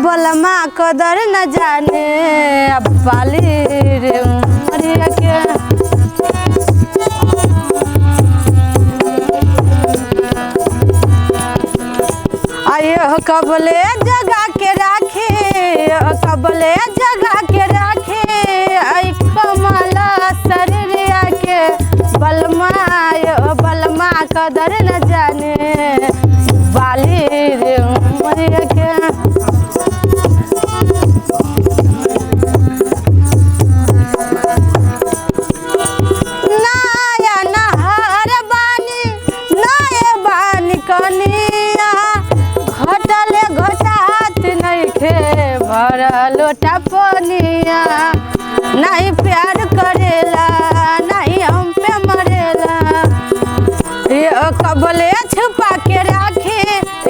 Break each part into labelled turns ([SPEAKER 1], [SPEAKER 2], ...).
[SPEAKER 1] बलमा कदर न जाने अब पाली रे उमरिया के। आयो कबले जगा के राखे, कबले जगा के राखे आई कमला शरीरिया के। बलमा बलमा कदर न जाने बाली रे उमरिया के। नया नहर बानी नए बानी कनिया, घटले घटात नइखे भरल लोटा पनिया। नहीं प्यार करेला नहीं हम पे मरेला, ये कबले छुपा के राखे,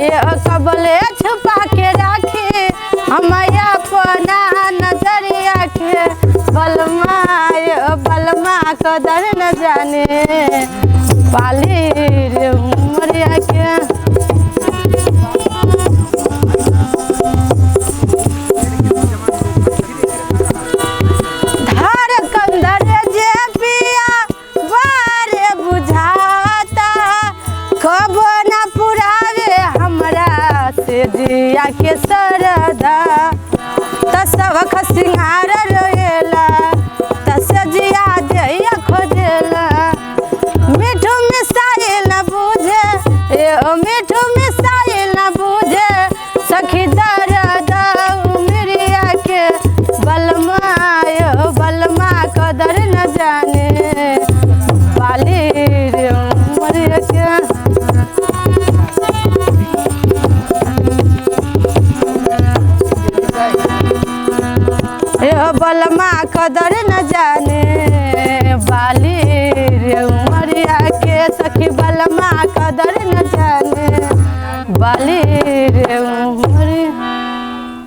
[SPEAKER 1] ये कबले छुपा के राखे हम अपना नजरिया के। बलमा बलमा कदर न जाने पाली रे उमरिया के। धार कंदर जे पिया बारे बुझाता, कब न पुरावे हमरा से जिया के सरदा। तसवख सिंगार रहेला तसजिया जइया खोजेला, मिठू मिसाइल न बूझे मिठू मिसाइल न बूझे सखी दर्द उमरिया के। बलमा बलमा कदर न जाने बाली रे उमरिया के। बलमा कदर न जाने बाली